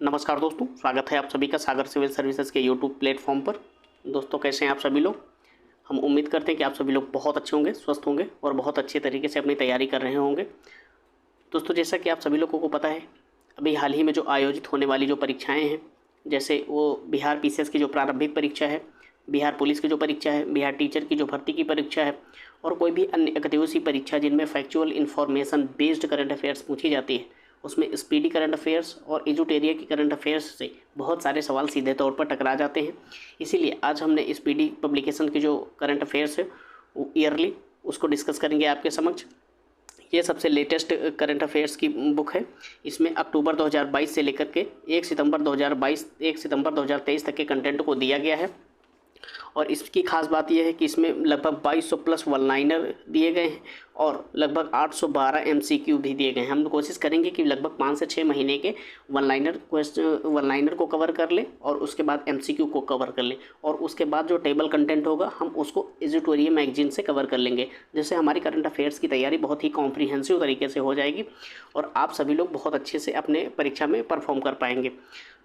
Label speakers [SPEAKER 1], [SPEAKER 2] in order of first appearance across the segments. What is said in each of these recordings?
[SPEAKER 1] नमस्कार दोस्तों, स्वागत है आप सभी का सागर सिविल सर्विसेज के यूट्यूब प्लेटफॉर्म पर। दोस्तों, कैसे हैं आप सभी लोग। हम उम्मीद करते हैं कि आप सभी लोग बहुत अच्छे होंगे, स्वस्थ होंगे और बहुत अच्छे तरीके से अपनी तैयारी कर रहे होंगे। दोस्तों, जैसा कि आप सभी लोगों को पता है, अभी हाल ही में जो आयोजित होने वाली जो परीक्षाएँ हैं, जैसे वो बिहार पीसीएस की जो प्रारंभिक परीक्षा है, बिहार पुलिस की जो परीक्षा है, बिहार टीचर की जो भर्ती की परीक्षा है और कोई भी अन्य एकदिवसीय परीक्षा जिनमें factual information based current affairs पूछी जाती है, उसमें स्पीडी करंट अफेयर्स और एजुटेरिया की करंट अफेयर्स से बहुत सारे सवाल सीधे तौर पर टकरा जाते हैं। इसीलिए आज हमने स्पीडी पब्लिकेशन की जो करंट अफेयर्स है वो ईयरली उसको डिस्कस करेंगे आपके समक्ष। ये सबसे लेटेस्ट करंट अफेयर्स की बुक है। इसमें अक्टूबर 2022 से लेकर के 1 सितंबर 2023 तक के कंटेंट को दिया गया है। और इसकी खास बात यह है कि इसमें लगभग 2200 प्लस वन लाइनर दिए गए हैं और लगभग 812 एमसीक्यू भी दिए गए हैं। हम कोशिश करेंगे कि लगभग 5 से 6 महीने के वन लाइनर को कवर कर लें और उसके बाद एमसीक्यू को कवर कर लें और उसके बाद जो टेबल कंटेंट होगा हम उसको एडिटोरियल मैगजीन से कवर कर लेंगे, जिससे हमारी करंट अफेयर्स की तैयारी बहुत ही कॉम्प्रिहेंसिव तरीके से हो जाएगी और आप सभी लोग बहुत अच्छे से अपने परीक्षा में परफॉर्म कर पाएंगे।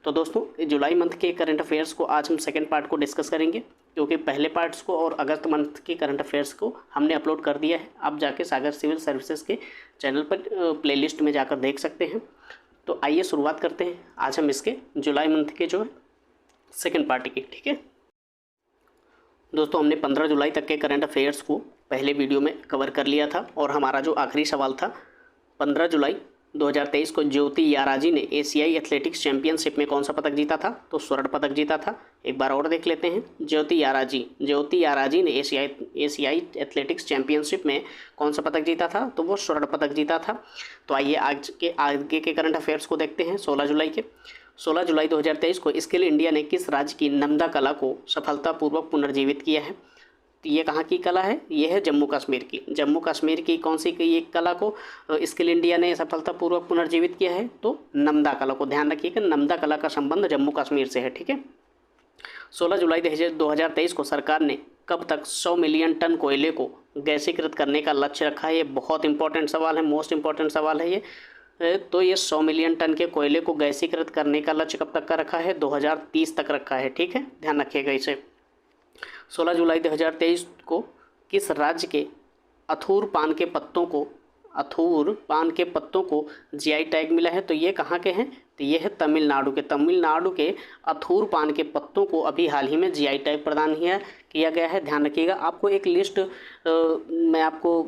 [SPEAKER 1] तो दोस्तों, जुलाई मंथ के करंट अफेयर्स को आज हम सेकेंड पार्ट को डिस्कस करेंगे, क्योंकि पहले पार्ट्स को और अगस्त मंथ के करंट अफेयर्स को हमने अपलोड कर दिया है। आप जाके सागर सिविल सर्विसेज के चैनल पर प्लेलिस्ट में जाकर देख सकते हैं। तो आइए शुरुआत करते हैं आज हम इसके जुलाई मंथ के जो है सेकेंड पार्ट की। ठीक है दोस्तों, हमने 15 जुलाई तक के करंट अफेयर्स को पहले वीडियो में कवर कर लिया था और हमारा जो आखिरी सवाल था 15 जुलाई 2023 को ज्योति याराजी ने एशियाई एथलेटिक्स चैंपियनशिप में कौन सा पदक जीता था? तो स्वर्ण पदक जीता था। एक बार और देख लेते हैं। ज्योति याराजी ने एशियाई एथलेटिक्स चैंपियनशिप में कौन सा पदक जीता था? तो वो स्वर्ण पदक जीता था। तो आइए आज के आगे के करंट अफेयर्स को देखते हैं। 16 जुलाई 2023 को स्किल इंडिया ने किस राज्य की नम्दा कला को सफलतापूर्वक पुनर्जीवित किया है? ये कहाँ की कला है? ये है जम्मू कश्मीर की कौन सी ये कला को स्किल इंडिया ने सफलतापूर्वक पुनर्जीवित किया है? तो नम्दा कला को। ध्यान रखिएगा, नम्दा कला का संबंध जम्मू कश्मीर से है। ठीक है। 16 जुलाई 2023 को सरकार ने कब तक 100 मिलियन टन कोयले को गैसीकृत करने का लक्ष्य रखा है? ये बहुत इंपॉर्टेंट सवाल है, मोस्ट इंपॉर्टेंट सवाल है ये। तो ये 100 मिलियन टन के कोयले को गैसीकृत करने का लक्ष्य कब तक का रखा है? 2030 तक रखा है। ठीक है, ध्यान रखिएगा इसे। 16 जुलाई 2023 को किस राज्य के अथूर पान के पत्तों को जीआई टैग मिला है? तो ये कहाँ के हैं? तो ये है तमिलनाडु के अथूर पान के पत्तों को अभी हाल ही में जीआई टैग प्रदान किया गया है। ध्यान रखिएगा। आपको एक लिस्ट मैं आपको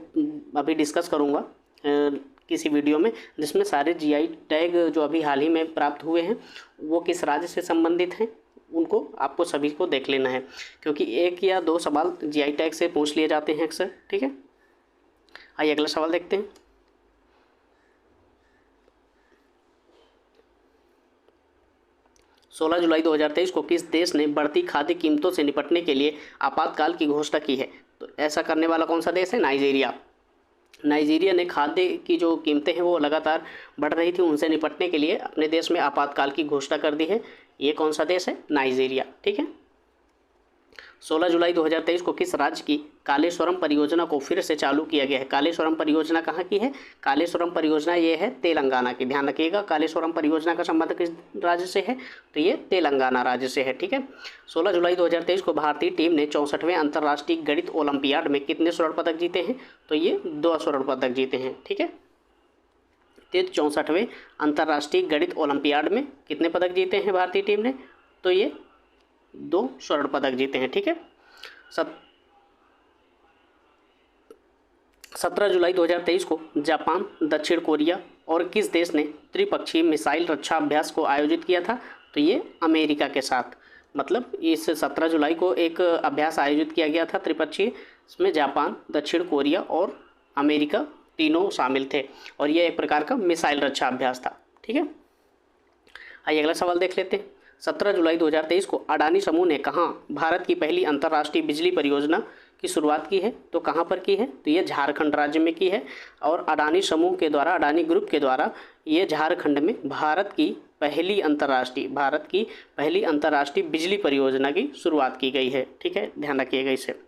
[SPEAKER 1] अभी डिस्कस करूँगा किसी वीडियो में, जिसमें सारे जीआई टैग जो अभी हाल ही में प्राप्त हुए हैं वो किस राज्य से संबंधित हैं, उनको आपको सभी को देख लेना है, क्योंकि 1 या 2 सवाल जीआई टैग से पूछ लिए जाते हैं अक्सर। ठीक है, आइए अगला सवाल देखते हैं। सोलह जुलाई 2023 को किस देश ने बढ़ती खाद्य कीमतों से निपटने के लिए आपातकाल की घोषणा की है? तो ऐसा करने वाला कौन सा देश है? नाइजीरिया ने खाद्य की जो कीमतें हैं वो लगातार बढ़ रही थी, उनसे निपटने के लिए अपने देश में आपातकाल की घोषणा कर दी है। ये कौन सा देश है? नाइजीरिया। ठीक है। 16 जुलाई 2023 को किस राज्य की कालेश्वरम परियोजना को फिर से चालू किया गया है? कालेश्वरम परियोजना कहाँ की है? कालेश्वरम परियोजना ये है तेलंगाना की। ध्यान रखिएगा, कालेश्वरम परियोजना का संबंध किस राज्य से है? तो ये तेलंगाना राज्य से है। ठीक है। 16 जुलाई 2023 को भारतीय टीम ने 64वें अंतर्राष्ट्रीय गणित ओलंपियाड में कितने स्वर्ण पदक जीते हैं? तो ये 2 स्वर्ण पदक जीते हैं। ठीक है। 64वें अंतर्राष्ट्रीय गणित ओलंपियाड में कितने पदक जीते हैं भारतीय टीम ने? तो ये 2 स्वर्ण पदक जीते हैं। ठीक है। 17 जुलाई 2023 को जापान, दक्षिण कोरिया और किस देश ने त्रिपक्षीय मिसाइल रक्षा अभ्यास को आयोजित किया था? तो ये अमेरिका के साथ। मतलब इस 17 जुलाई को एक अभ्यास आयोजित किया गया था त्रिपक्षीय, इसमें जापान, दक्षिण कोरिया और अमेरिका तीनों शामिल थे और यह एक प्रकार का मिसाइल रक्षा अभ्यास था। ठीक है। आइए अगला सवाल देख लेते हैं। 17 जुलाई 2023 को अडानी समूह ने कहाँ भारत की पहली अंतर्राष्ट्रीय बिजली परियोजना की शुरुआत की है? तो कहाँ पर की है? तो ये झारखंड राज्य में की है और अडानी ग्रुप के द्वारा ये झारखंड में भारत की पहली अंतर्राष्ट्रीय बिजली परियोजना की शुरुआत की गई है। ठीक है, ध्यान रखिएगा इसे।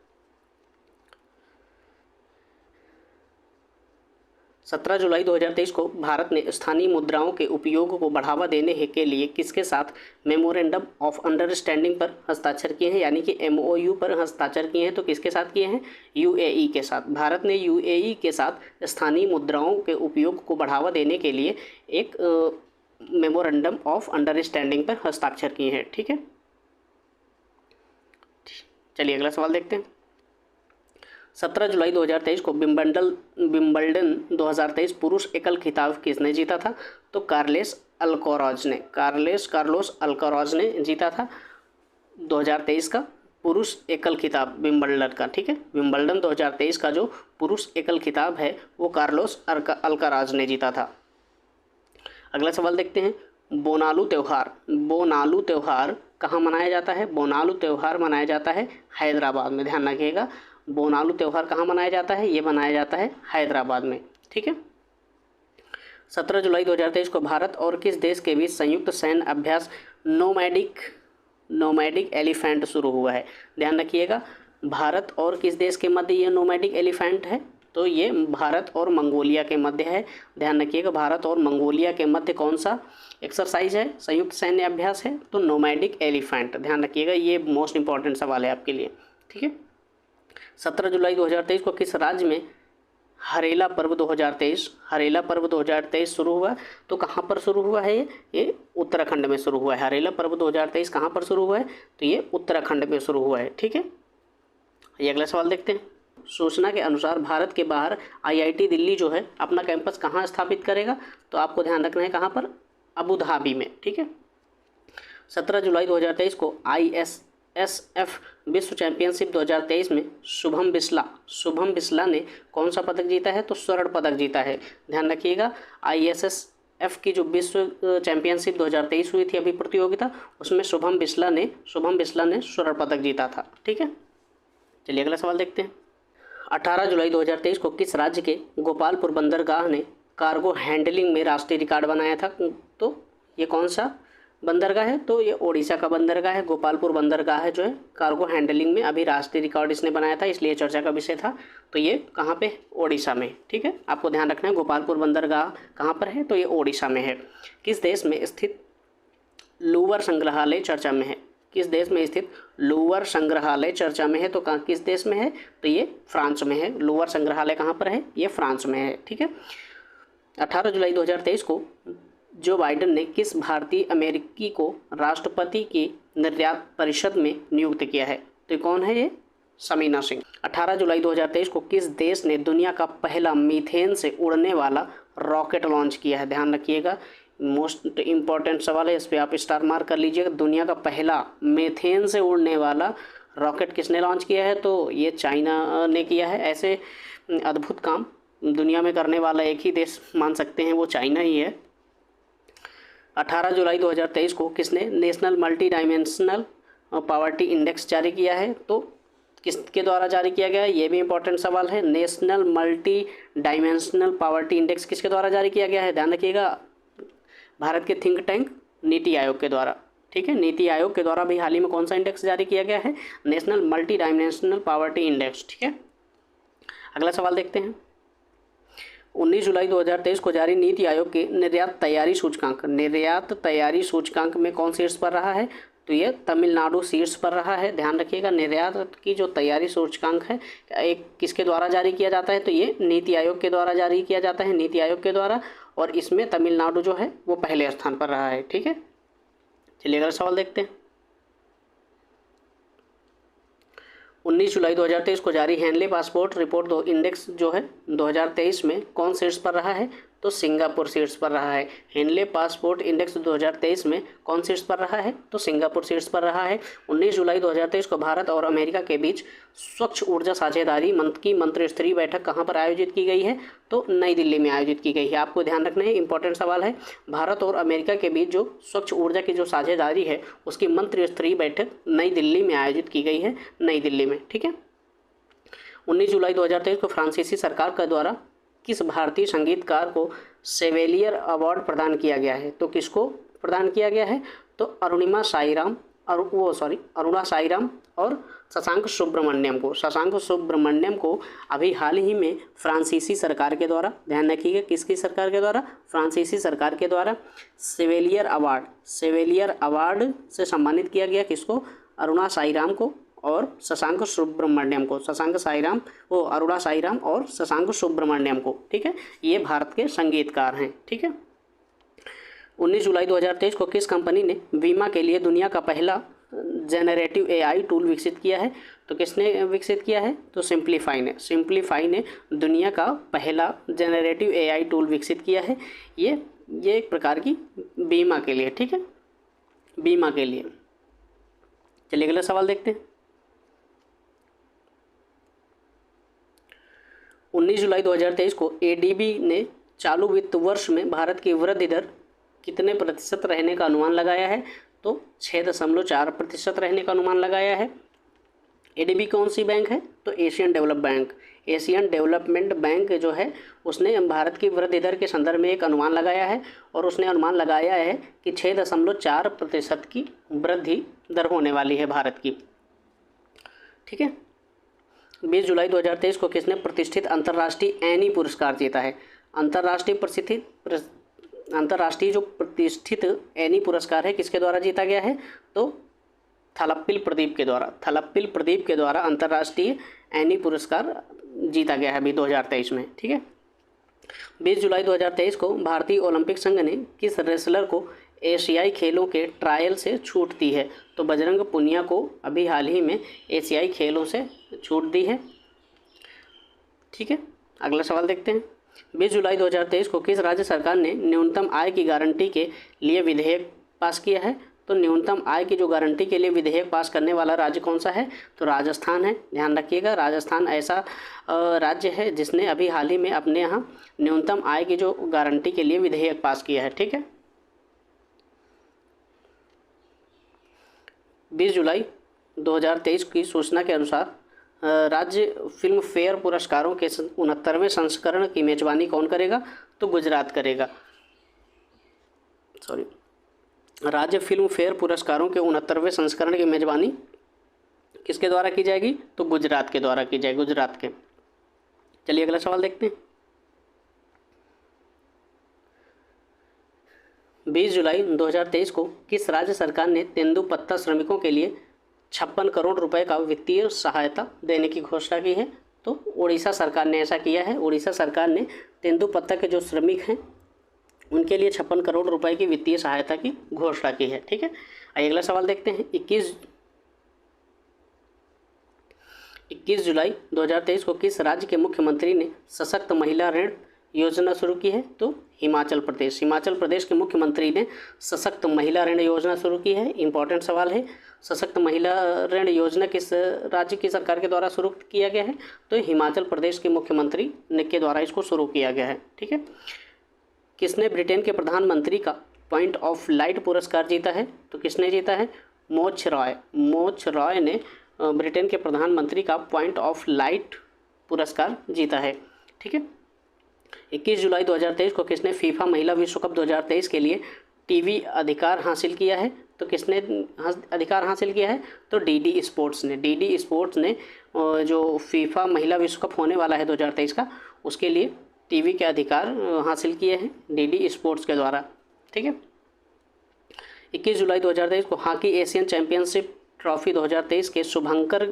[SPEAKER 1] 17 जुलाई 2023 को भारत ने स्थानीय मुद्राओं के उपयोग को बढ़ावा देने के लिए किसके साथ मेमोरेंडम ऑफ अंडरस्टैंडिंग पर हस्ताक्षर किए हैं, यानी कि MOU पर हस्ताक्षर किए हैं। तो किसके साथ किए हैं? UAE के साथ। भारत ने UAE के साथ स्थानीय मुद्राओं के उपयोग को बढ़ावा देने के लिए एक मेमोरेंडम ऑफ अंडरस्टैंडिंग पर हस्ताक्षर किए हैं। ठीक है, चलिए अगला सवाल देखते हैं। 17 जुलाई 2023 को विंबलडन 2023 पुरुष एकल खिताब किसने जीता था? तो कार्लोस अल्काराज ने जीता था 2023 का पुरुष एकल खिताब विंबलडन का। ठीक है, विंबलडन 2023 का जो पुरुष एकल खिताब है वो कार्लोस अल्काराज ने जीता था। अगला सवाल देखते हैं। बोनालू त्यौहार कहाँ मनाया जाता है? बोनालू त्यौहार मनाया जाता है हैदराबाद में। ध्यान रखिएगा, बोनालू त्यौहार कहाँ मनाया जाता है? ये मनाया जाता है हैदराबाद में। ठीक है, 17 जुलाई 2023 को भारत और किस देश के बीच संयुक्त सैन्य अभ्यास नोमैडिक एलिफेंट शुरू हुआ है? ध्यान रखिएगा, भारत और किस देश के मध्य ये नोमैडिक एलिफेंट है? तो ये भारत और मंगोलिया के मध्य है। ध्यान रखिएगा, भारत और मंगोलिया के मध्य कौन सा एक्सरसाइज है, संयुक्त सैन्य अभ्यास है? तो नोमैडिक एलिफेंट। ध्यान रखिएगा, ये मोस्ट इंपॉर्टेंट सवाल है आपके लिए। ठीक है, 17 जुलाई 2023 को किस राज्य में हरेला पर्व 2023 शुरू हुआ? तो कहाँ पर शुरू हुआ है? ये उत्तराखंड में शुरू हुआ है। हरेला पर्व 2023 कहाँ पर शुरू हुआ है? तो ये उत्तराखंड में शुरू हुआ है। ठीक है, ये अगला सवाल देखते हैं। सूचना के अनुसार भारत के बाहर IIT दिल्ली जो है अपना कैंपस कहाँ स्थापित करेगा? तो आपको ध्यान रखना है कहाँ पर? अबू धाबी में। ठीक है, 17 जुलाई 2023 को ISSF विश्व चैंपियनशिप 2023 में शुभम बिस्ला ने कौन सा पदक जीता है? तो स्वर्ण पदक जीता है। ध्यान रखिएगा, ISSF की जो विश्व चैंपियनशिप 2023 हुई थी अभी प्रतियोगिता, उसमें शुभम बिस्ला ने स्वर्ण पदक जीता था। ठीक है, चलिए अगला सवाल देखते हैं। 18 जुलाई 2023 को किस राज्य के गोपालपुर बंदरगाह ने कार्गो हैंडलिंग में राष्ट्रीय रिकॉर्ड बनाया था? तो ये कौन सा बंदरगाह है? तो ये ओडिशा का बंदरगाह है। गोपालपुर बंदरगाह है जो है कार्गो हैंडलिंग में अभी राष्ट्रीय रिकॉर्ड इसने बनाया था, इसलिए चर्चा का विषय था। तो ये कहाँ पे? ओडिशा में। ठीक है, आपको ध्यान रखना है गोपालपुर बंदरगाह कहाँ पर है? तो ये ओडिशा में है। किस देश में स्थित लूवर संग्रहालय चर्चा में है? किस देश में स्थित लूवर संग्रहालय चर्चा में है? तो किस देश में है? तो ये फ्रांस में है। लूवर संग्रहालय कहाँ पर है? ये फ्रांस में है। ठीक है, 18 जुलाई 2023 को जो बाइडेन ने किस भारतीय अमेरिकी को राष्ट्रपति की निर्यात परिषद में नियुक्त किया है? तो कौन है ये? समीना सिंह। 18 जुलाई 2023 को किस देश ने दुनिया का पहला मीथेन से उड़ने वाला रॉकेट लॉन्च किया है? ध्यान रखिएगा, मोस्ट इम्पॉर्टेंट सवाल है, इस पर आप स्टार मार्क कर लीजिएगा। दुनिया का पहला मीथेन से उड़ने वाला रॉकेट किसने लॉन्च किया है? तो ये चाइना ने किया है। ऐसे अद्भुत काम दुनिया में करने वाला एक ही देश मान सकते हैं, वो चाइना ही है। 18 जुलाई 2023 को किसने national multi dimensional poverty index जारी किया है? तो किसके द्वारा जारी किया गया है? ये भी इंपॉर्टेंट सवाल है। National multi dimensional poverty index किसके द्वारा जारी किया गया है? ध्यान रखिएगा, भारत के थिंक टैंक नीति आयोग के द्वारा। ठीक है, नीति आयोग के द्वारा भी हाल ही में कौन सा इंडेक्स जारी किया गया है? National multi dimensional poverty index. ठीक है, अगला सवाल देखते हैं। 19 जुलाई 2023 को जारी नीति आयोग के निर्यात तैयारी सूचकांक में कौन शीर्ष पर रहा है? तो ये तमिलनाडु शीर्ष पर रहा है। ध्यान रखिएगा, निर्यात की जो तैयारी सूचकांक है एक किसके द्वारा जारी किया जाता है? तो ये नीति आयोग के द्वारा जारी किया जाता है, नीति आयोग के द्वारा, और इसमें तमिलनाडु जो है वो पहले स्थान पर रहा है। ठीक है, चलिए अगला सवाल देखते हैं। 19 जुलाई 2023 को जारी हेनले पासपोर्ट रिपोर्ट 2 इंडेक्स जो है 2023 में कौन शीर्ष पर रहा है? तो सिंगापुर शीर्ष पर रहा है। हेनले पासपोर्ट इंडेक्स 2023 में कौन शीर्ष पर रहा है? तो सिंगापुर शीर्ष पर रहा है। 19 जुलाई 2023 को भारत और अमेरिका के बीच स्वच्छ ऊर्जा साझेदारी की मंत्रिस्तरीय बैठक कहाँ पर आयोजित की गई है? तो नई दिल्ली में आयोजित की गई है। आपको ध्यान रखना है, इंपॉर्टेंट सवाल है। भारत और अमेरिका के बीच जो स्वच्छ ऊर्जा की जो साझेदारी है उसकी मंत्रिस्तरीय बैठक नई दिल्ली में आयोजित की गई है, नई दिल्ली में। ठीक है, 19 जुलाई 2023 को फ्रांसीसी सरकार के द्वारा किस भारतीय संगीतकार को सेवेलियर अवार्ड प्रदान किया गया है? तो किसको प्रदान किया गया है? तो अरुणिमा अरुणा साईराम और शशांक सुब्रमण्यम को। शशांक सुब्रमण्यम को अभी हाल ही में फ्रांसीसी सरकार के द्वारा, ध्यान रखिएगा किसकी सरकार के द्वारा, फ्रांसीसी सरकार के द्वारा सेवेलियर अवार्ड से सम्मानित किया गया। किसको? अरुणा साईराम को और शशांक सुब्रमण्यम को। अरुणा साईराम और शशांक सुब्रमण्यम को। ठीक है, ये भारत के संगीतकार हैं। ठीक है। 19 जुलाई 2023 को किस कंपनी ने बीमा के लिए दुनिया का पहला जेनरेटिव एआई टूल विकसित किया है? तो किसने विकसित किया है? तो सिंप्लीफाई ने दुनिया का पहला जेनरेटिव एआई टूल विकसित किया है। ये एक प्रकार की बीमा के लिए। ठीक है, बीमा के लिए। चलिए अगला सवाल देखते हैं। 19 जुलाई 2023 को एडीबी ने चालू वित्त वर्ष में भारत की वृद्धि दर कितने प्रतिशत रहने का अनुमान लगाया है? तो 6.4% रहने का अनुमान लगाया है। एडीबी कौन सी बैंक है? तो एशियन डेवलपमेंट बैंक जो है उसने भारत की वृद्धि दर के संदर्भ में एक अनुमान लगाया है और उसने अनुमान लगाया है कि 6.4% की वृद्धि दर होने वाली है भारत की। ठीक है। 20 जुलाई 2023 को किसने प्रतिष्ठित अंतर्राष्ट्रीय एनी पुरस्कार जीता है? अंतर्राष्ट्रीय जो प्रतिष्ठित एनी पुरस्कार है किसके द्वारा जीता गया है? तो थलप्पिल प्रदीप के द्वारा अंतर्राष्ट्रीय एनी पुरस्कार जीता गया है अभी 2023 में। ठीक है। 20 जुलाई 2023 को भारतीय ओलंपिक संघ ने किस रेसलर को एशियाई खेलों के ट्रायल से छूट दी है? तो बजरंग पुनिया को अभी हाल ही में एशियाई खेलों से छूट दी है। ठीक है, अगला सवाल देखते हैं। 20 जुलाई 2023 को किस राज्य सरकार ने न्यूनतम आय की गारंटी के लिए विधेयक पास किया है? तो न्यूनतम आय की जो गारंटी के लिए विधेयक पास करने वाला राज्य कौन सा है? तो राजस्थान है। ध्यान रखिएगा, राजस्थान ऐसा राज्य है जिसने अभी हाल ही में अपने यहाँ न्यूनतम आय की जो गारंटी के लिए विधेयक पास किया है। ठीक है। 20 जुलाई 2023 की सूचना के अनुसार राज्य फिल्म फेयर पुरस्कारों के 69वें संस्करण की मेजबानी कौन करेगा? तो गुजरात करेगा। राज्य फिल्म फेयर पुरस्कारों के 69वें संस्करण की मेजबानी किसके द्वारा की जाएगी? तो गुजरात के द्वारा की जाएगी, गुजरात के। चलिए अगला सवाल देखते हैं। 20 जुलाई 2023 को किस राज्य सरकार ने तेंदुपत्ता श्रमिकों के लिए 56 करोड़ रुपए का वित्तीय सहायता देने की घोषणा की है? तो उड़ीसा सरकार ने ऐसा किया है। उड़ीसा सरकार ने तेंदुपत्ता के जो श्रमिक हैं उनके लिए 56 करोड़ रुपए की वित्तीय सहायता की घोषणा की है। ठीक है, अगला सवाल देखते हैं। 21 जुलाई 2023 को किस राज्य के मुख्यमंत्री ने सशक्त महिला ऋण योजना शुरू की है? तो हिमाचल प्रदेश के मुख्यमंत्री ने सशक्त महिला ऋण योजना शुरू की है। इंपॉर्टेंट सवाल है, सशक्त महिला ऋण योजना किस राज्य की सरकार के द्वारा शुरू किया गया है? तो हिमाचल प्रदेश के मुख्यमंत्री के द्वारा इसको शुरू किया गया है। ठीक है। किसने ब्रिटेन के प्रधानमंत्री का पॉइंट ऑफ लाइट पुरस्कार जीता है? तो किसने जीता है? मोक्ष रॉय ने ब्रिटेन के प्रधानमंत्री का पॉइंट ऑफ लाइट पुरस्कार जीता है। ठीक है। 21 जुलाई 2023 को किसने फीफा महिला विश्व कप 2023 के लिए टीवी अधिकार हासिल किया है? तो किसने अधिकार हासिल किया है? तो डीडी स्पोर्ट्स ने जो फीफा महिला विश्व कप होने वाला है 2023 का, उसके लिए टीवी के अधिकार हासिल किए हैं डीडी स्पोर्ट्स के द्वारा। ठीक है। 21 जुलाई 2023 को हॉकी एशियन चैंपियनशिप ट्रॉफी 2023 के शुभंकर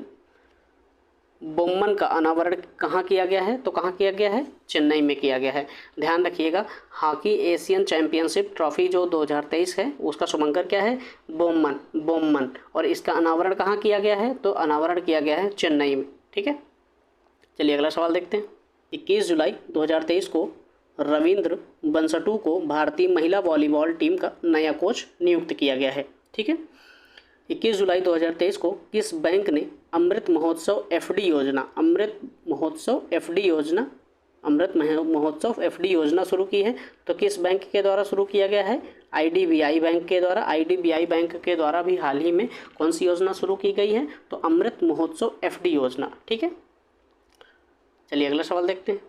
[SPEAKER 1] बोम्मन का अनावरण कहाँ किया गया है? तो कहाँ किया गया है? चेन्नई में किया गया है। ध्यान रखिएगा, हॉकी एशियन चैंपियनशिप ट्रॉफी जो 2023 है उसका शुभंकर क्या है? बोम्मन। और इसका अनावरण कहाँ किया गया है? तो अनावरण किया गया है चेन्नई में। ठीक है। चलिए अगला सवाल देखते हैं। 21 जुलाई 2023 को रविंद्र बंसटू को भारतीय महिला वॉलीबॉल टीम का नया कोच नियुक्त किया गया है। ठीक है। 21 जुलाई 2023 को किस बैंक ने अमृत महोत्सव एफडी योजना शुरू की है? तो किस बैंक के द्वारा शुरू किया गया है? आईडीबीआई बैंक के द्वारा। आईडीबीआई बैंक के द्वारा भी हाल ही में कौन सी योजना शुरू की गई है? तो अमृत महोत्सव एफडी योजना। ठीक है। चलिए अगला सवाल देखते हैं।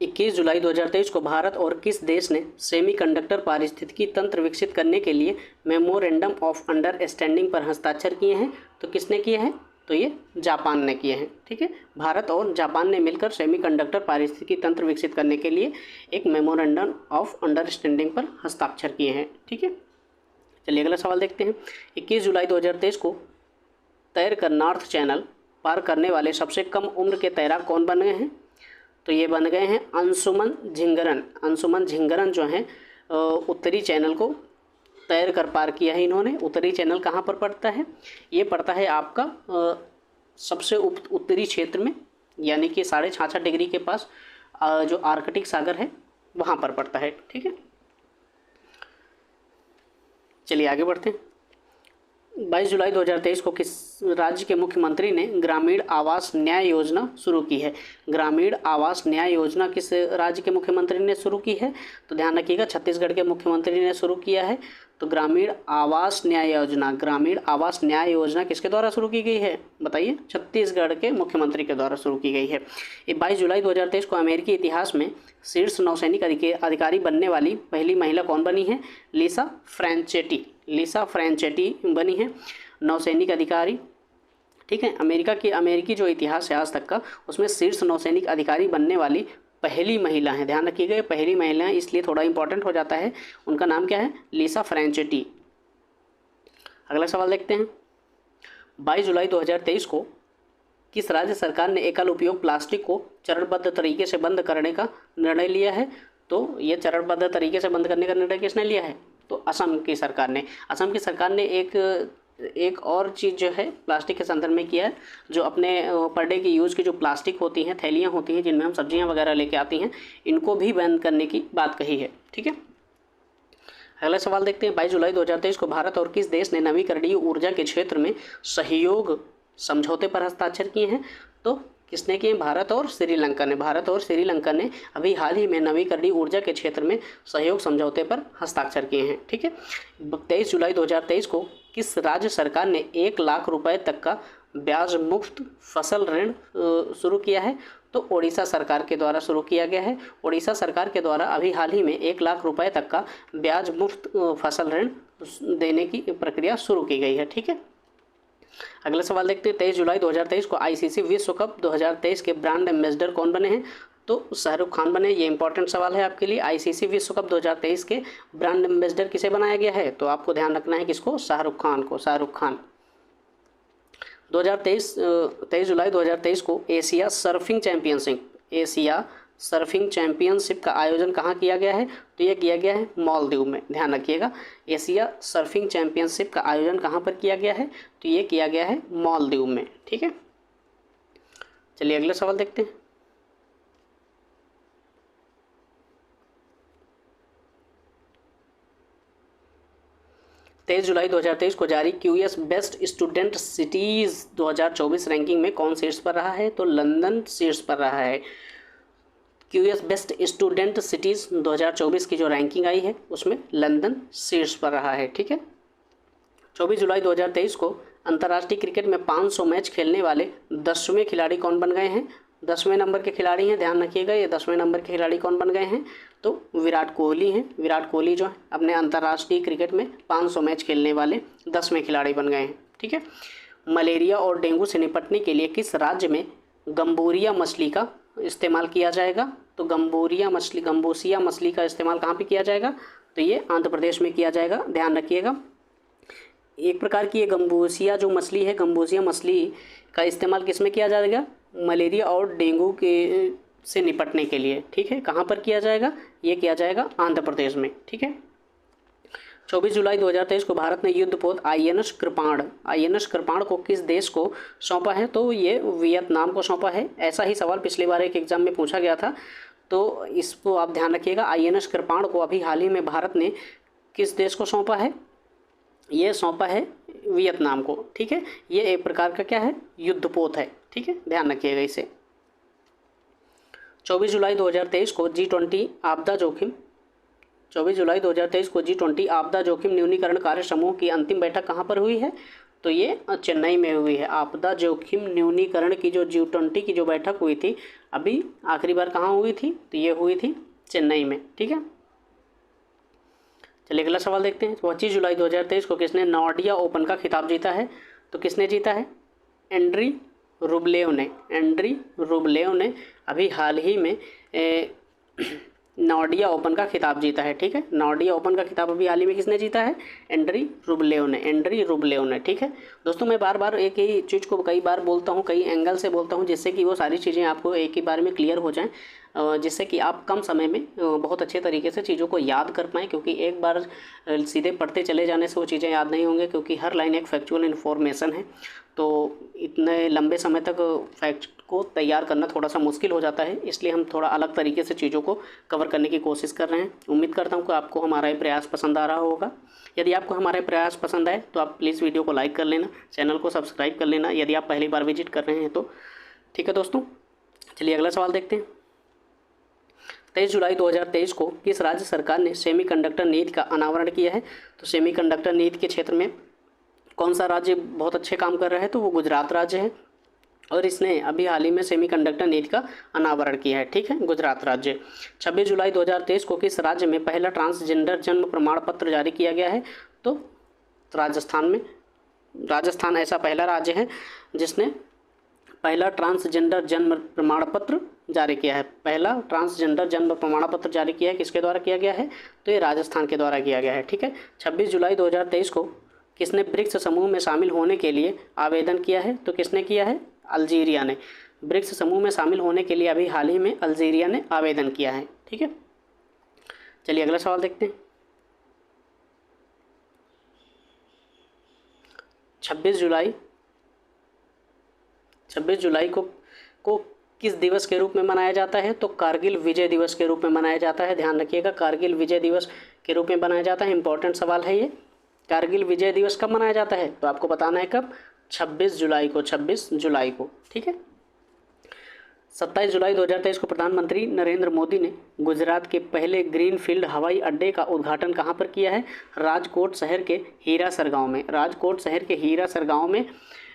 [SPEAKER 1] 21 जुलाई 2023 को भारत और किस देश ने सेमीकंडक्टर पारिस्थितिकी तंत्र विकसित करने के लिए मेमोरेंडम ऑफ अंडरस्टैंडिंग पर हस्ताक्षर किए हैं? तो किसने किए हैं? तो ये जापान ने किए हैं। ठीक है, भारत और जापान ने मिलकर सेमीकंडक्टर पारिस्थितिकी तंत्र विकसित करने के लिए एक मेमोरेंडम ऑफ अंडरस्टैंडिंग पर हस्ताक्षर किए हैं। ठीक है, चलिए अगला सवाल देखते हैं। 21 जुलाई 2023 को तैरकर नॉर्थ चैनल पार करने वाले सबसे कम उम्र के तैराक कौन बन गए हैं? तो ये बन गए हैं अंशुमन झिंगरन। अंशुमन झिंगरन जो हैं उत्तरी चैनल को तैर कर पार किया है इन्होंने। उत्तरी चैनल कहाँ पर पड़ता है? ये पड़ता है आपका सबसे उत्तरी क्षेत्र में, यानी कि 66.5 डिग्री के पास जो आर्कटिक सागर है वहाँ पर पड़ता है। ठीक है, चलिए आगे बढ़ते हैं। 22 जुलाई 2023 को किस राज्य के मुख्यमंत्री ने ग्रामीण आवास न्याय योजना शुरू की है? ग्रामीण आवास न्याय योजना किस राज्य के मुख्यमंत्री ने शुरू की है? तो ध्यान रखिएगा, छत्तीसगढ़ के मुख्यमंत्री ने शुरू किया है। तो ग्रामीण आवास न्याय योजना, ग्रामीण आवास न्याय योजना किसके द्वारा शुरू की गई है? बताइए। छत्तीसगढ़ के मुख्यमंत्री के द्वारा शुरू की गई है। ये 22 जुलाई 2023 को अमेरिकी इतिहास में शीर्ष नौसैनिक अधिकारी बनने वाली पहली महिला कौन बनी है? लिसा फ्रैंचेटी। लिसा फ्रैंचेटी बनी है नौसैनिक अधिकारी। ठीक है, अमेरिकी जो इतिहास है आज तक का, उसमें शीर्ष नौसैनिक अधिकारी बनने वाली पहली महिला है। ध्यान रखिएगा, ये पहली महिला है, इसलिए थोड़ा इंपॉर्टेंट हो जाता है। उनका नाम क्या है? लिसा फ्रैंचेटी। अगला सवाल देखते हैं। 22 जुलाई 2023 को किस राज्य सरकार ने एकल उपयोग प्लास्टिक को चरणबद्ध तरीके से बंद करने का निर्णय लिया है? तो ये चरणबद्ध तरीके से बंद करने का निर्णय किसने लिया है? तो असम की सरकार ने। असम की सरकार ने एक और चीज़ जो है प्लास्टिक के संदर्भ में किया है, जो अपने पर डे की यूज़ की जो प्लास्टिक होती हैं, थैलियाँ होती हैं जिनमें हम सब्जियां वगैरह लेके आती हैं, इनको भी बैन करने की बात कही है। ठीक है, अगला सवाल देखते हैं। 22 जुलाई 2023 को भारत और किस देश ने नवीकरणीय ऊर्जा के क्षेत्र में सहयोग समझौते पर हस्ताक्षर किए हैं? तो किसने किए? भारत और श्रीलंका ने। भारत और श्रीलंका ने अभी हाल ही में नवीकरणीय ऊर्जा के क्षेत्र में सहयोग समझौते पर हस्ताक्षर किए हैं। ठीक है, 23 जुलाई 2023 को किस राज्य सरकार ने 1 लाख रुपए तक का ब्याज मुक्त फसल ऋण शुरू किया है? तो ओडिशा सरकार के द्वारा शुरू किया गया है। ओडिशा सरकार के द्वारा अभी हाल ही में 1 लाख रुपए तक का ब्याज मुक्त फसल ऋण देने की प्रक्रिया शुरू की गई है। ठीक है, अगला सवाल देखते हैं। 23 जुलाई 2023 को आईसीसी विश्व कप 2023 के ब्रांड एम्बेसडर कौन बने हैं? तो शाहरुख खान बने। ये इंपॉर्टेंट सवाल है आपके लिए। आईसीसी विश्व कप 2023 के ब्रांड एम्बेसडर किसे बनाया गया है? तो आपको ध्यान रखना है किसको? शाहरुख खान को। शाहरुख खान। 23 जुलाई 2023 को एशिया सर्फिंग चैंपियनशिप का आयोजन कहाँ किया गया है? तो ये किया गया है मालदीव में। ध्यान रखिएगा, एशिया सर्फिंग चैंपियनशिप का आयोजन कहाँ पर किया गया है? तो ये किया गया है मालदीव में। ठीक है, चलिए अगला सवाल देखते हैं। तेईस जुलाई 2023 को जारी QS best student cities 2024 ranking में कौन शीर्ष पर रहा है? तो लंदन शीर्ष पर रहा है। क्यूएस बेस्ट स्टूडेंट सिटीज़ 2024 की जो रैंकिंग आई है उसमें लंदन शीर्ष पर रहा है। ठीक है, 24 जुलाई 2023 को अंतर्राष्ट्रीय क्रिकेट में 500 मैच खेलने वाले 10वें खिलाड़ी कौन बन गए हैं? 10वें नंबर के खिलाड़ी हैं। ध्यान रखिएगा, ये 10वें नंबर के खिलाड़ी कौन बन गए हैं? तो विराट कोहली हैं। विराट कोहली जो है अपने अंतर्राष्ट्रीय क्रिकेट में 500 मैच खेलने वाले 10वें खिलाड़ी बन गए हैं। ठीक है, मलेरिया और डेंगू से निपटने के लिए किस राज्य में गंबूरिया मछली का इस्तेमाल किया जाएगा? तो गंबूसिया मछली का इस्तेमाल कहाँ पे किया जाएगा? तो ये आंध्र प्रदेश में किया जाएगा। ध्यान रखिएगा, एक प्रकार की ये गंबूसिया जो मछली है, गंबूसिया मछली का इस्तेमाल किस में किया जाएगा? मलेरिया और डेंगू के से निपटने के लिए। ठीक है, कहाँ पर किया जाएगा? ये किया जाएगा आंध्र प्रदेश में। ठीक है, 24 जुलाई 2023 को भारत ने युद्धपोत आईएनएस कृपाण को किस देश को सौंपा है? तो ये वियतनाम को सौंपा है। ऐसा ही सवाल पिछली बार एक एग्जाम में पूछा गया था, तो इसको आप ध्यान रखिएगा। आईएनएस कृपाण को अभी हाल ही में भारत ने किस देश को सौंपा है? ये सौंपा है वियतनाम को। ठीक है, ये एक प्रकार का क्या है? युद्धपोत है। ठीक है, ध्यान रखिएगा इसे। 24 जुलाई 2023 को G20 आपदा जोखिम 24 जुलाई 2023 को G20 आपदा जोखिम न्यूनीकरण कार्य समूह की अंतिम बैठक कहाँ पर हुई है? तो ये चेन्नई में हुई है। आपदा जोखिम न्यूनीकरण की जो G20 की जो बैठक हुई थी, अभी आखिरी बार कहाँ हुई थी, तो ये हुई थी चेन्नई में। ठीक है, चलिए अगला सवाल देखते हैं। 25 जुलाई 2023 को किसने नॉर्डिया ओपन का खिताब जीता है, तो किसने जीता है, एंड्री रुबलेव ने। एंड्री रुबलेव ने अभी हाल ही में नॉर्डिया ओपन का खिताब जीता है। ठीक है, नॉर्डिया ओपन का खिताब अभी हाल ही में किसने जीता है, एंड्री रुबलेव ने। एंड्री रुबलेव ने। ठीक है दोस्तों, मैं बार बार एक ही चीज़ को कई बार बोलता हूँ, कई एंगल से बोलता हूँ, जिससे कि वो सारी चीज़ें आपको एक ही बार में क्लियर हो जाएं, जिससे कि आप कम समय में बहुत अच्छे तरीके से चीज़ों को याद कर पाएँ। क्योंकि एक बार सीधे पढ़ते चले जाने से वो चीज़ें याद नहीं होंगी, क्योंकि हर लाइन एक फैक्चुअल इन्फॉर्मेशन है। तो इतने लंबे समय तक फैक्ट को तैयार करना थोड़ा सा मुश्किल हो जाता है, इसलिए हम थोड़ा अलग तरीके से चीज़ों को कवर करने की कोशिश कर रहे हैं। उम्मीद करता हूँ कि आपको हमारा ये प्रयास पसंद आ रहा होगा। यदि आपको हमारा प्रयास पसंद आए तो आप प्लीज़ वीडियो को लाइक कर लेना, चैनल को सब्सक्राइब कर लेना यदि आप पहली बार विजिट कर रहे हैं तो। ठीक है दोस्तों, चलिए अगला सवाल देखते हैं। 23 जुलाई 2023 को किस राज्य सरकार ने सेमीकंडक्टर नीति का अनावरण किया है, तो सेमीकंडक्टर नीति के क्षेत्र में कौन सा राज्य बहुत अच्छे काम कर रहा है, तो वो गुजरात राज्य है, और इसने अभी हाल ही में सेमीकंडक्टर नीति का अनावरण किया है। ठीक है, गुजरात राज्य। 26 जुलाई 2023 को किस राज्य में पहला ट्रांसजेंडर जन्म प्रमाण पत्र जारी किया गया है, तो राजस्थान में। राजस्थान ऐसा पहला राज्य है जिसने पहला ट्रांसजेंडर जन्म प्रमाण पत्र जारी किया है। पहला ट्रांसजेंडर जन्म प्रमाण पत्र जारी किया है, किसके द्वारा किया गया है, तो ये राजस्थान के द्वारा किया गया है। ठीक है, 26 जुलाई 2023 को किसने ब्रिक्स समूह में शामिल होने के लिए आवेदन किया है, तो किसने किया है, अल्जीरिया ने। ब्रिक्स समूह में शामिल होने के लिए अभी हाल ही में अल्जीरिया ने आवेदन किया है। ठीक है, चलिए अगला सवाल देखते हैं। 26 जुलाई को किस दिवस के रूप में मनाया जाता है, तो कारगिल विजय दिवस के रूप में मनाया जाता है। ध्यान रखिएगा, कारगिल विजय दिवस के रूप में मनाया जाता है। इंपॉर्टेंट सवाल है ये। कारगिल विजय दिवस कब मनाया जाता है, तो आपको बताना है कब, 26 जुलाई को। 26 जुलाई को। ठीक है, 27 जुलाई 2023 को प्रधानमंत्री नरेंद्र मोदी ने गुजरात के पहले ग्रीनफील्ड हवाई अड्डे का उद्घाटन कहाँ पर किया है, राजकोट शहर के हीरासर गांव में। राजकोट शहर के हीरासर गांव में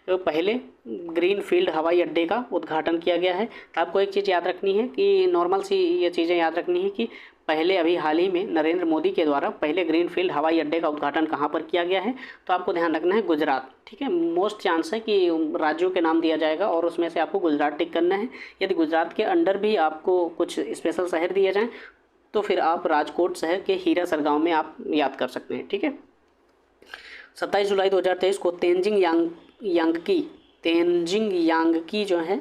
[SPEAKER 1] पहले ग्रीनफील्ड हवाई अड्डे का उद्घाटन किया गया है। तो आपको एक चीज़ याद रखनी है कि नॉर्मल सी ये चीज़ें याद रखनी है कि पहले अभी हाल ही में नरेंद्र मोदी के द्वारा पहले ग्रीनफील्ड हवाई अड्डे का उद्घाटन कहाँ पर किया गया है, तो आपको ध्यान रखना है गुजरात। ठीक है, मोस्ट चांस है कि राज्यों के नाम दिया जाएगा और उसमें से आपको गुजरात टिक करना है। यदि गुजरात के अंडर भी आपको कुछ स्पेशल शहर दिए जाएँ तो फिर आप राजकोट शहर के हीरासर गाँव में आप याद कर सकते हैं। ठीक है, 27 जुलाई 2023 को तेंजिंग यांगकी जो है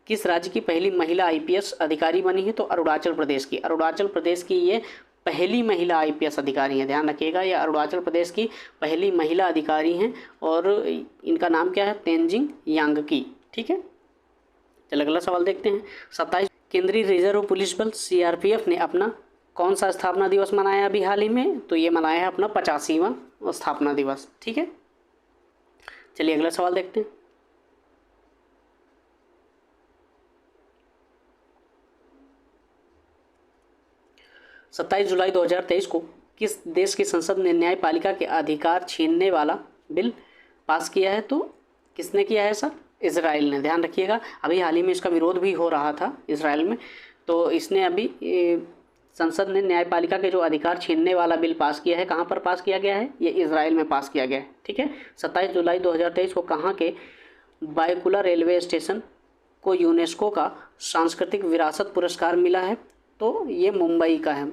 [SPEAKER 1] किस राज्य की पहली महिला IPS अधिकारी बनी है, तो अरुणाचल प्रदेश की। अरुणाचल प्रदेश की ये पहली महिला IPS अधिकारी हैं। ध्यान रखिएगा, ये अरुणाचल प्रदेश की पहली महिला अधिकारी हैं और इनका नाम क्या है, तेंजिंग यांगकी। ठीक है, चलिए अगला सवाल देखते हैं। 27 केंद्रीय रिजर्व पुलिस बल CRPF ने अपना कौन सा स्थापना दिवस मनाया अभी हाल ही में, तो ये मनाया है अपना 85वां स्थापना दिवस। ठीक है, चलिए अगला सवाल देखते हैं। 27 जुलाई 2023 को किस देश की संसद ने न्यायपालिका के अधिकार छीनने वाला बिल पास किया है, तो किसने किया है सर, इजराइल ने। ध्यान रखिएगा, अभी हाल ही में इसका विरोध भी हो रहा था इसराइल में, तो इसने अभी संसद ने न्यायपालिका के जो अधिकार छीनने वाला बिल पास किया है। कहाँ पर पास किया गया है, ये इजराइल में पास किया गया है। ठीक है, 27 जुलाई 2023 को कहाँ के बायकुला रेलवे स्टेशन को यूनेस्को का सांस्कृतिक विरासत पुरस्कार मिला है, तो ये मुंबई का है।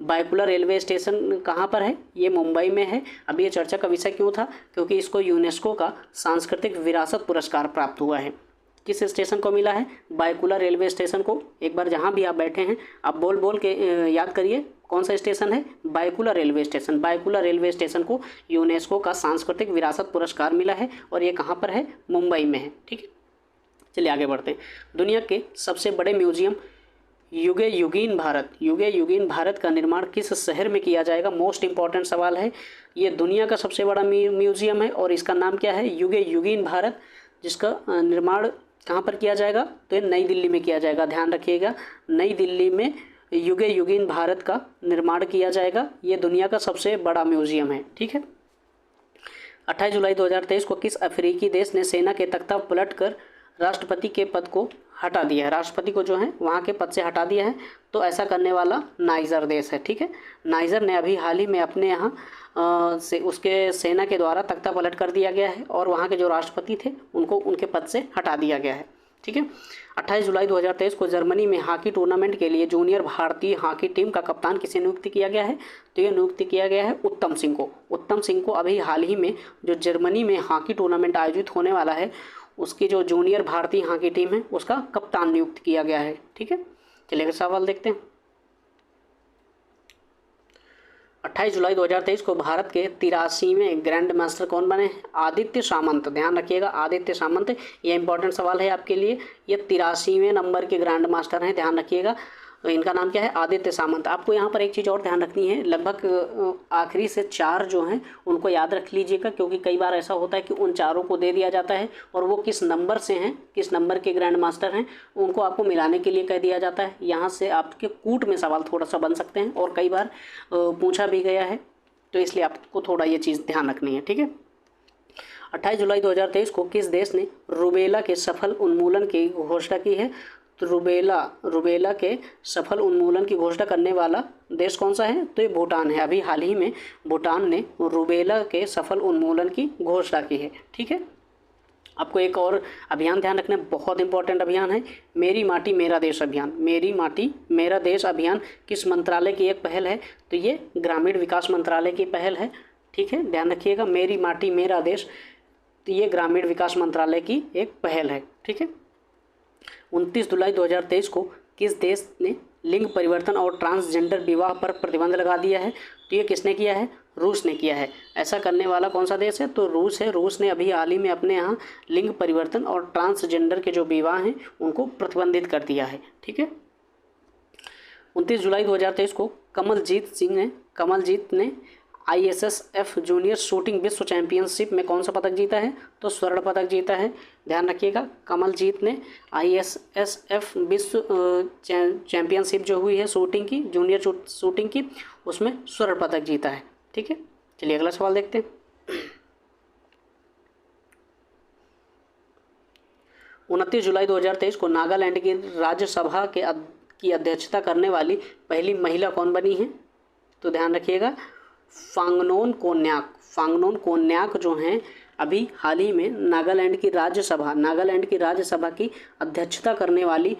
[SPEAKER 1] बायकुला रेलवे स्टेशन कहाँ पर है, ये मुंबई में है। अभी ये चर्चा का विषय क्यों था, क्योंकि इसको यूनेस्को का सांस्कृतिक विरासत पुरस्कार प्राप्त हुआ है। किस स्टेशन को मिला है, बायकुला रेलवे स्टेशन को। एक बार जहाँ भी आप बैठे हैं आप बोल बोल के याद करिए कौन सा स्टेशन है, Byculla railway station. Byculla railway station को यूनेस्को का सांस्कृतिक विरासत पुरस्कार मिला है और ये कहाँ पर है, मुंबई में है। ठीक है, चलिए आगे बढ़ते हैं। दुनिया के सबसे बड़े म्यूजियम युगे युगीन भारत का निर्माण किस शहर में किया जाएगा, मोस्ट इंपॉर्टेंट सवाल है। ये दुनिया का सबसे बड़ा म्यूजियम है और इसका नाम क्या है, युगे युगीन भारत, जिसका निर्माण कहाँ पर किया जाएगा, तो ये नई दिल्ली में किया जाएगा। ध्यान रखिएगा, नई दिल्ली में युगे युगीन भारत का निर्माण किया जाएगा। ये दुनिया का सबसे बड़ा म्यूजियम है। ठीक है, 28 जुलाई 2023 को किस अफ्रीकी देश ने सेना के तख्ता पलटकर राष्ट्रपति के पद को हटा दिया है? राष्ट्रपति को जो है वहाँ के पद से हटा दिया है। तो ऐसा करने वाला नाइजर देश है। ठीक है, नाइजर ने अभी हाल ही में अपने यहाँ से उसके सेना के द्वारा तख्ता पलट कर दिया गया है और वहाँ के जो राष्ट्रपति थे उनको उनके पद से हटा दिया गया है। ठीक है, 28 जुलाई 2023 को जर्मनी में हॉकी टूर्नामेंट के लिए जूनियर भारतीय हॉकी टीम का कप्तान किसे नियुक्त किया गया है? तो ये नियुक्त किया गया है उत्तम सिंह को। उत्तम सिंह को अभी हाल ही में जो जर्मनी में हॉकी टूर्नामेंट आयोजित होने वाला है उसकी जो जूनियर भारतीय हॉकी टीम है उसका कप्तान नियुक्त किया गया है। ठीक है, चलिए अगला सवाल देखते हैं। 28 जुलाई 2023 को भारत के 83वें ग्रैंड मास्टर कौन बने? आदित्य सामंत। ध्यान रखिएगा, आदित्य सामंत। ये इंपॉर्टेंट सवाल है आपके लिए। ये 83वें नंबर के ग्रैंड मास्टर हैं, ध्यान रखिएगा। इनका नाम क्या है? आदित्य सामंत। आपको यहाँ पर एक चीज़ और ध्यान रखनी है, लगभग आखिरी से 4 जो हैं उनको याद रख लीजिएगा, क्योंकि कई बार ऐसा होता है कि उन चारों को दे दिया जाता है और वो किस नंबर से हैं, किस नंबर के ग्रैंड मास्टर हैं, उनको आपको मिलाने के लिए कह दिया जाता है। यहाँ से आपके कूट में सवाल थोड़ा सा बन सकते हैं और कई बार पूछा भी गया है, तो इसलिए आपको थोड़ा ये चीज़ ध्यान रखनी है। ठीक है, 28 जुलाई 2023 को किस देश ने रूबेला के सफल उन्मूलन की घोषणा की है? तो रूबेला के सफल उन्मूलन की घोषणा करने वाला देश कौन सा है? तो ये भूटान है। अभी हाल ही में भूटान ने रूबेला के सफल उन्मूलन की घोषणा की है। ठीक है, आपको एक और अभियान ध्यान रखना, बहुत इंपॉर्टेंट अभियान है, मेरी माटी मेरा देश अभियान। मेरी माटी मेरा देश अभियान किस मंत्रालय की एक पहल है? तो ये ग्रामीण विकास मंत्रालय की पहल है। ठीक है, ध्यान रखिएगा, मेरी माटी मेरा देश, तो ये ग्रामीण विकास मंत्रालय की एक पहल है। ठीक है, 29 जुलाई 2023 को किस देश ने लिंग परिवर्तन और ट्रांसजेंडर विवाह पर प्रतिबंध लगा दिया है? तो ये किसने किया है? रूस ने किया है। ऐसा करने वाला कौन सा देश है? तो रूस है। रूस ने अभी हाल ही में अपने यहाँ लिंग परिवर्तन और ट्रांसजेंडर के जो विवाह हैं उनको प्रतिबंधित कर दिया है। ठीक है, 29 जुलाई 2023 को कमलजीत ने ISSF जूनियर शूटिंग विश्व चैंपियनशिप में कौन सा पदक जीता है? तो स्वर्ण पदक जीता है। ध्यान रखिएगा, कमलजीत ने ISSF विश्व चैंपियनशिप जो हुई है शूटिंग की, जूनियर शूटिंग की, उसमें स्वर्ण पदक जीता है। ठीक है, चलिए अगला सवाल देखते हैं। 29 जुलाई 2023 को नागालैंड की राज्यसभा की अध्यक्षता करने वाली पहली महिला कौन बनी है? तो ध्यान रखिएगा, फांगनोन कोन्याक जो हैं अभी हाल ही में नागालैंड की राज्यसभा की अध्यक्षता करने वाली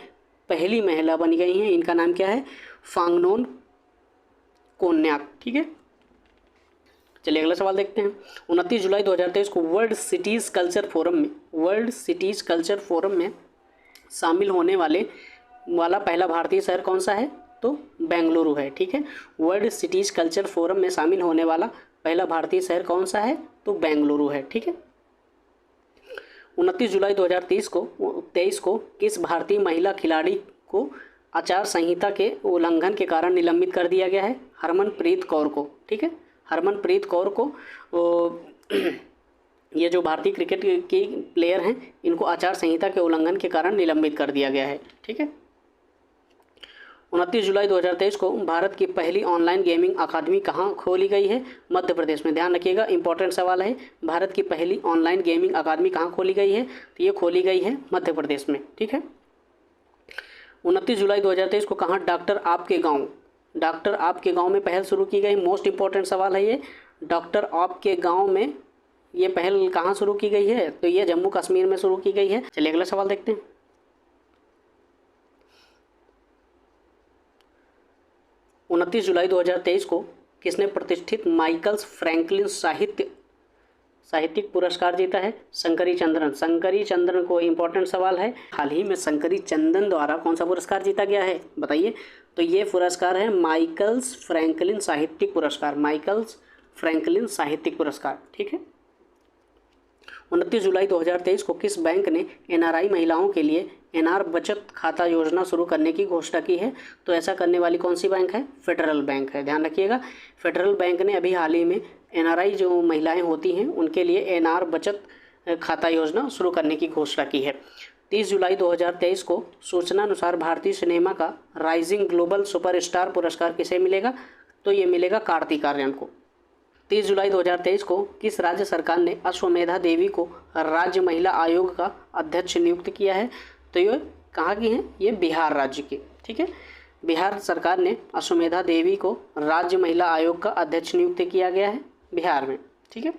[SPEAKER 1] पहली महिला बन गई हैं। इनका नाम क्या है? फांगनोन कोन्याक। ठीक है, चलिए अगला सवाल देखते हैं। 29 जुलाई 2023 को वर्ल्ड सिटीज़ कल्चर फोरम में शामिल होने वाला पहला भारतीय शहर कौन सा है? तो बेंगलुरु है। ठीक है, वर्ल्ड सिटीज़ कल्चर फोरम में शामिल होने वाला पहला भारतीय शहर कौन सा है? तो बेंगलुरु है। ठीक है, 29 जुलाई 2023 को किस भारतीय महिला खिलाड़ी को आचार संहिता के उल्लंघन के कारण निलंबित कर दिया गया है? हरमनप्रीत कौर को। ठीक है, हरमनप्रीत कौर को ये जो भारतीय क्रिकेट की प्लेयर हैं इनको आचार संहिता के उल्लंघन के कारण निलंबित कर दिया गया है। ठीक है, 29 जुलाई 2023 को भारत की पहली ऑनलाइन गेमिंग अकादमी कहाँ खोली गई है? मध्य प्रदेश में। ध्यान रखिएगा, इंपॉर्टेंट सवाल है, भारत की पहली ऑनलाइन गेमिंग अकादमी कहाँ खोली गई है? तो ये खोली गई है मध्य प्रदेश में। ठीक है, 29 जुलाई 2023 को कहाँ डॉक्टर आपके गांव में पहल शुरू की गई? मोस्ट इंपॉर्टेंट सवाल है ये, डॉक्टर आपके गांव में ये पहल कहाँ शुरू की गई है? तो ये जम्मू कश्मीर में शुरू की गई है। चलिए अगला सवाल देखते हैं। 29 जुलाई 2023 को किसने प्रतिष्ठित माइकल्स फ्रैंकलिन साहित्यिक पुरस्कार जीता है? शंकरी चंद्रन को इंपॉर्टेंट सवाल है, हाल ही में शंकरी चंदन द्वारा कौन सा पुरस्कार जीता गया है? बताइए। तो ये पुरस्कार है माइकल्स फ्रैंकलिन साहित्यिक पुरस्कार। ठीक है, 29 जुलाई 2023 को किस बैंक ने NRI महिलाओं के लिए NR बचत खाता योजना शुरू करने की घोषणा की है? तो ऐसा करने वाली कौन सी बैंक है? फेडरल बैंक है। ध्यान रखिएगा, फेडरल बैंक ने अभी हाल ही में NRI जो महिलाएं होती हैं उनके लिए NR बचत खाता योजना शुरू करने की घोषणा की है। 30 जुलाई 2023 को सूचना अनुसार भारतीय सिनेमा का राइजिंग ग्लोबल सुपरस्टार पुरस्कार किसे मिलेगा? तो ये मिलेगा कार्तिक आर्यन को। 30 जुलाई 2023 को किस राज्य सरकार ने अश्वमेधा देवी को राज्य महिला आयोग का अध्यक्ष नियुक्त किया है? तो ये कहाँ की हैं? ये बिहार राज्य की। ठीक है, बिहार सरकार ने अश्वमेधा देवी को राज्य महिला आयोग का अध्यक्ष नियुक्त किया गया है बिहार में। ठीक है,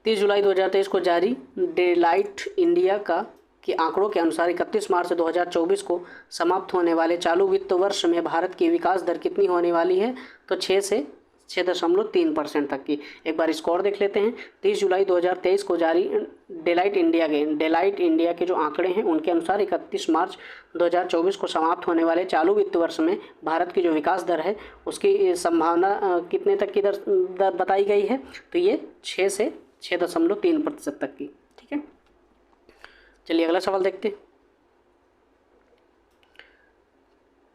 [SPEAKER 1] 30 जुलाई 2023 को जारी डेलाइट इंडिया के आंकड़ों के अनुसार 31 मार्च 2024 को समाप्त होने वाले चालू वित्त वर्ष में भारत की विकास दर कितनी होने वाली है? तो 6 से 6.3% तक की। एक बार स्कोर देख लेते हैं। 30 जुलाई 2023 को जारी डेलाइट इंडिया के जो आंकड़े हैं उनके अनुसार 31 मार्च 2024 को समाप्त होने वाले चालू वित्त वर्ष में भारत की जो विकास दर है उसकी संभावना कितने तक की दर बताई गई है? तो ये 6 से 6.3% तक की। ठीक है, चलिए अगला सवाल देखते हैं।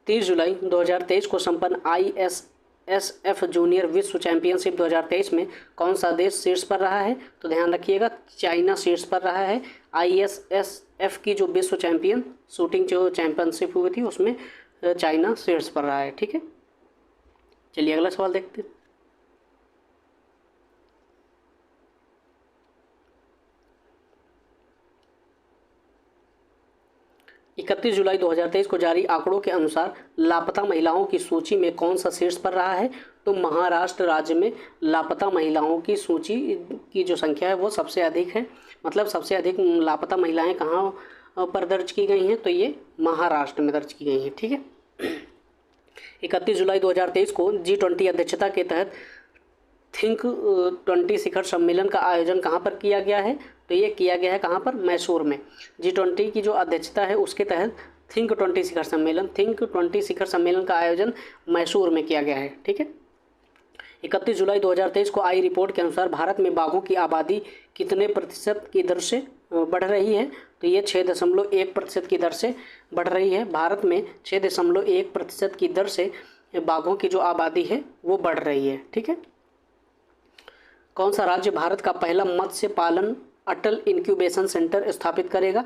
[SPEAKER 1] 30 जुलाई 2023 को संपन्न ISSF जूनियर विश्व चैंपियनशिप 2023 में कौन सा देश शीर्ष पर रहा है? तो ध्यान रखिएगा, चाइना शीर्ष पर रहा है। ISSF की जो विश्व शूटिंग जो चैंपियनशिप हुई थी उसमें चाइना शीर्ष पर रहा है। ठीक है, चलिए अगला सवाल देखते हैं। 31 जुलाई 2023 को जारी आंकड़ों के अनुसार लापता महिलाओं की सूची में कौन सा शीर्ष पर रहा है? तो महाराष्ट्र राज्य में लापता महिलाओं की सूची की जो संख्या है वो सबसे अधिक है। मतलब सबसे अधिक लापता महिलाएं कहाँ पर दर्ज की गई हैं? तो ये महाराष्ट्र में दर्ज की गई हैं। ठीक है, 31 जुलाई 2023 को G20 अध्यक्षता के तहत थिंक 20 शिखर सम्मेलन का आयोजन कहाँ पर किया गया है? तो ये किया गया है कहाँ पर? मैसूर में। G20 की जो अध्यक्षता है उसके तहत थिंक 20 शिखर सम्मेलन का आयोजन मैसूर में किया गया है। ठीक है, 31 जुलाई 2023 को आई रिपोर्ट के अनुसार भारत में बाघों की आबादी कितने प्रतिशत की दर से बढ़ रही है? तो ये 6.1% की दर से बढ़ रही है। भारत में 6.1% की दर से बाघों की जो आबादी है वो बढ़ रही है। ठीक है, कौन सा राज्य भारत का पहला मत्स्य पालन अटल इंक्यूबेशन सेंटर स्थापित करेगा?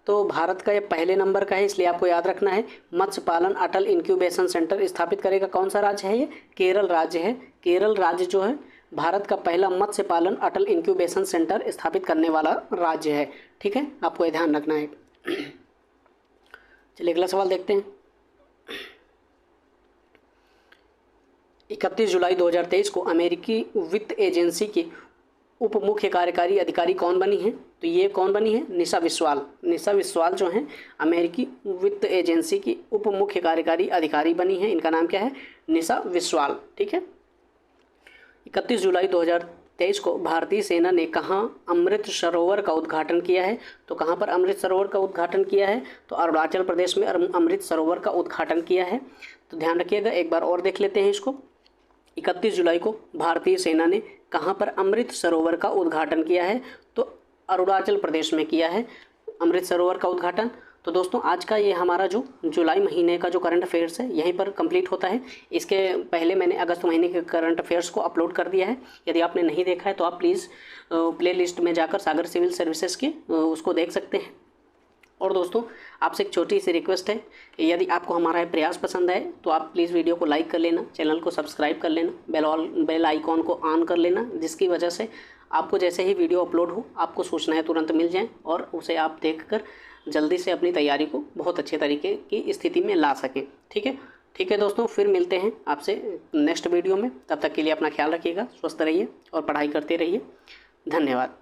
[SPEAKER 1] तो भारत का ये पहले नंबर का है, इसलिए आपको याद रखना है। मत्स्य पालन अटल इंक्यूबेशन सेंटर स्थापित करेगा कौन सा राज्य है? ये केरल राज्य है। केरल राज्य जो है भारत का पहला मत्स्य पालन अटल इंक्यूबेशन सेंटर स्थापित करने वाला राज्य है। ठीक है, आपको ये ध्यान रखना है। चलिए अगला सवाल देखते हैं। 31 जुलाई 2023 को अमेरिकी वित्त एजेंसी के उप मुख्य कार्यकारी अधिकारी कौन बनी है? तो ये कौन बनी है? निशा विश्वाल जो हैं अमेरिकी वित्त एजेंसी की उप मुख्य कार्यकारी अधिकारी बनी है। इनका नाम क्या है? निशा विश्वाल। ठीक है, 31 जुलाई 2023 को भारतीय सेना ने कहाँ अमृत सरोवर का उद्घाटन किया है? तो कहाँ पर अमृत सरोवर का उद्घाटन किया है? तो अरुणाचल प्रदेश में अमृत सरोवर का उद्घाटन किया है। तो ध्यान रखिएगा, एक बार और देख लेते हैं इसको। 31 जुलाई को भारतीय सेना ने कहाँ पर अमृत सरोवर का उद्घाटन किया है? तो अरुणाचल प्रदेश में किया है अमृत सरोवर का उद्घाटन। तो दोस्तों आज का ये हमारा जो जुलाई महीने का जो करंट अफेयर्स है यहीं पर कंप्लीट होता है। इसके पहले मैंने अगस्त महीने के करंट अफेयर्स को अपलोड कर दिया है। यदि आपने नहीं देखा है तो आप प्लीज़ प्ले लिस्ट में जाकर सागर सिविल सर्विसेज के उसको देख सकते हैं। और दोस्तों आपसे एक छोटी सी रिक्वेस्ट है, यदि आपको हमारा प्रयास पसंद आए तो आप प्लीज़ वीडियो को लाइक कर लेना, चैनल को सब्सक्राइब कर लेना, बेल आइकॉन को ऑन कर लेना, जिसकी वजह से आपको जैसे ही वीडियो अपलोड हो आपको सूचनाएं तुरंत मिल जाएं और उसे आप देखकर जल्दी से अपनी तैयारी को बहुत अच्छे तरीके की स्थिति में ला सकें। ठीक है दोस्तों, फिर मिलते हैं आपसे नेक्स्ट वीडियो में। तब तक के लिए अपना ख्याल रखिएगा, स्वस्थ रहिए और पढ़ाई करते रहिए। धन्यवाद।